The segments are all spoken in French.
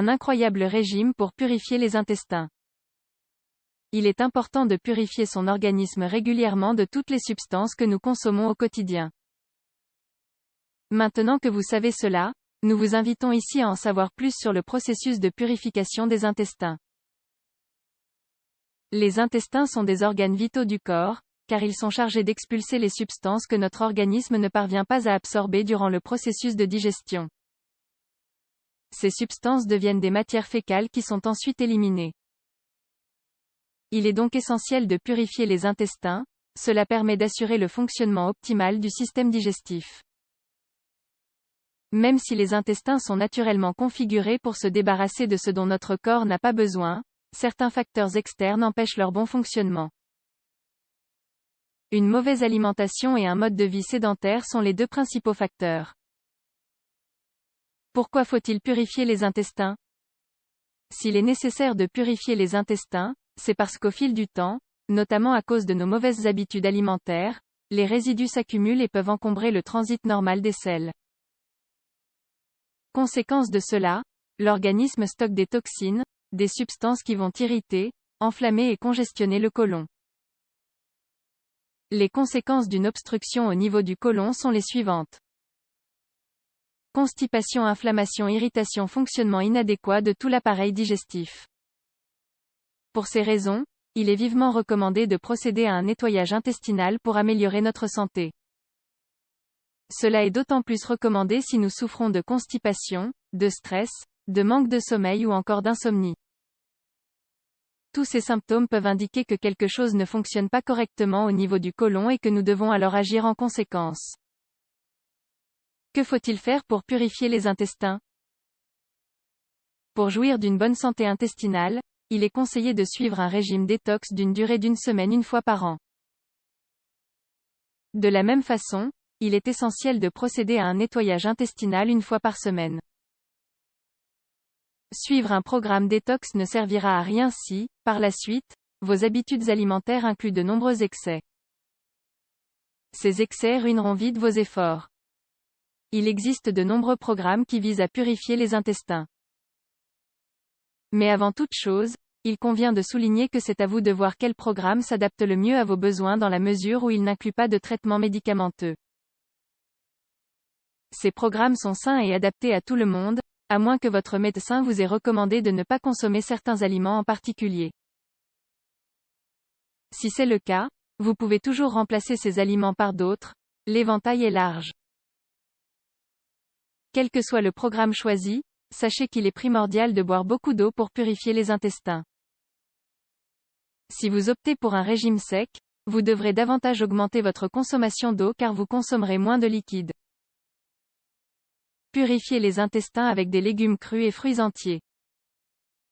Un incroyable régime pour purifier les intestins. Il est important de purifier son organisme régulièrement de toutes les substances que nous consommons au quotidien. Maintenant que vous savez cela, nous vous invitons ici à en savoir plus sur le processus de purification des intestins. Les intestins sont des organes vitaux du corps, car ils sont chargés d'expulser les substances que notre organisme ne parvient pas à absorber durant le processus de digestion. Ces substances deviennent des matières fécales qui sont ensuite éliminées. Il est donc essentiel de purifier les intestins, cela permet d'assurer le fonctionnement optimal du système digestif. Même si les intestins sont naturellement configurés pour se débarrasser de ce dont notre corps n'a pas besoin, certains facteurs externes empêchent leur bon fonctionnement. Une mauvaise alimentation et un mode de vie sédentaire sont les deux principaux facteurs. Pourquoi faut-il purifier les intestins? S'il est nécessaire de purifier les intestins, c'est parce qu'au fil du temps, notamment à cause de nos mauvaises habitudes alimentaires, les résidus s'accumulent et peuvent encombrer le transit normal des selles. Conséquence de cela, l'organisme stocke des toxines, des substances qui vont irriter, enflammer et congestionner le côlon. Les conséquences d'une obstruction au niveau du côlon sont les suivantes. Constipation, inflammation, irritation, fonctionnement inadéquat de tout l'appareil digestif. Pour ces raisons, il est vivement recommandé de procéder à un nettoyage intestinal pour améliorer notre santé. Cela est d'autant plus recommandé si nous souffrons de constipation, de stress, de manque de sommeil ou encore d'insomnie. Tous ces symptômes peuvent indiquer que quelque chose ne fonctionne pas correctement au niveau du côlon et que nous devons alors agir en conséquence. Que faut-il faire pour purifier les intestins? Pour jouir d'une bonne santé intestinale, il est conseillé de suivre un régime détox d'une durée d'1 semaine une fois par an. De la même façon, il est essentiel de procéder à un nettoyage intestinal une fois par semaine. Suivre un programme détox ne servira à rien si, par la suite, vos habitudes alimentaires incluent de nombreux excès. Ces excès ruineront vite vos efforts. Il existe de nombreux programmes qui visent à purifier les intestins. Mais avant toute chose, il convient de souligner que c'est à vous de voir quel programme s'adapte le mieux à vos besoins dans la mesure où il n'inclut pas de traitement médicamenteux. Ces programmes sont sains et adaptés à tout le monde, à moins que votre médecin vous ait recommandé de ne pas consommer certains aliments en particulier. Si c'est le cas, vous pouvez toujours remplacer ces aliments par d'autres, l'éventail est large. Quel que soit le programme choisi, sachez qu'il est primordial de boire beaucoup d'eau pour purifier les intestins. Si vous optez pour un régime sec, vous devrez davantage augmenter votre consommation d'eau car vous consommerez moins de liquide. Purifiez les intestins avec des légumes crus et fruits entiers.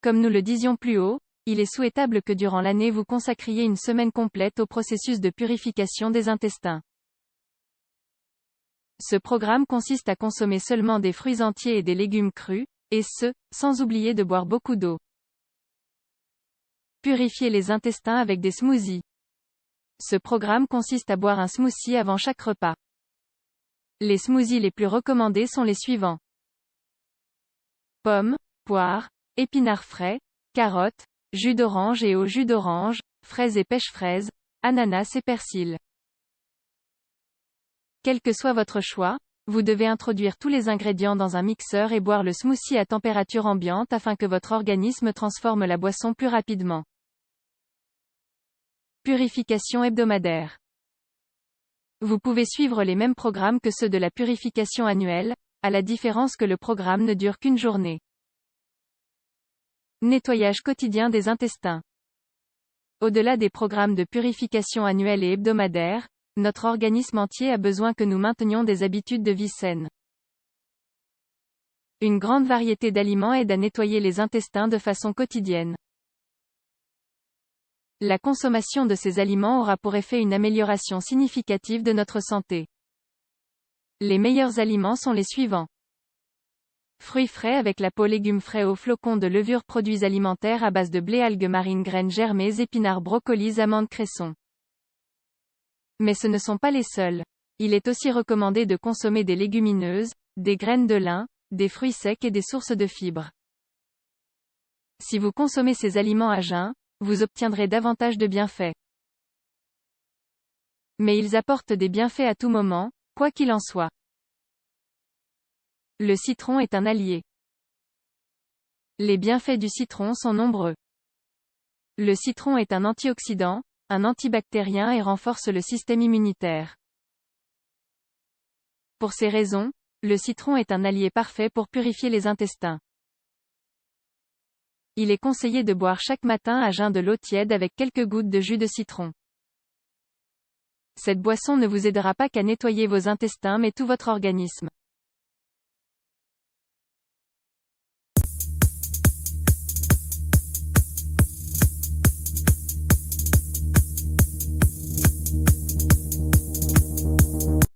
Comme nous le disions plus haut, il est souhaitable que durant l'année vous consacriez une semaine complète au processus de purification des intestins. Ce programme consiste à consommer seulement des fruits entiers et des légumes crus, et ce, sans oublier de boire beaucoup d'eau. Purifiez les intestins avec des smoothies. Ce programme consiste à boire un smoothie avant chaque repas. Les smoothies les plus recommandés sont les suivants. Pommes, poires, épinards frais, carottes, jus d'orange et au jus d'orange, fraises et pêche-fraises, ananas et persil. Quel que soit votre choix, vous devez introduire tous les ingrédients dans un mixeur et boire le smoothie à température ambiante afin que votre organisme transforme la boisson plus rapidement. Purification hebdomadaire. Vous pouvez suivre les mêmes programmes que ceux de la purification annuelle, à la différence que le programme ne dure qu'une journée. Nettoyage quotidien des intestins. Au-delà des programmes de purification annuelle et hebdomadaire, notre organisme entier a besoin que nous maintenions des habitudes de vie saines. Une grande variété d'aliments aide à nettoyer les intestins de façon quotidienne. La consommation de ces aliments aura pour effet une amélioration significative de notre santé. Les meilleurs aliments sont les suivants. Fruits frais avec la peau, légumes frais aux flocons de levure, produits alimentaires à base de blé, algues marines, graines germées, épinards, brocolis, amandes, cressons. Mais ce ne sont pas les seuls. Il est aussi recommandé de consommer des légumineuses, des graines de lin, des fruits secs et des sources de fibres. Si vous consommez ces aliments à jeun, vous obtiendrez davantage de bienfaits. Mais ils apportent des bienfaits à tout moment, quoi qu'il en soit. Le citron est un allié. Les bienfaits du citron sont nombreux. Le citron est un antioxydant, un antibactérien et renforce le système immunitaire. Pour ces raisons, le citron est un allié parfait pour purifier les intestins. Il est conseillé de boire chaque matin à jeun de l'eau tiède avec quelques gouttes de jus de citron. Cette boisson ne vous aidera pas qu'à nettoyer vos intestins mais tout votre organisme.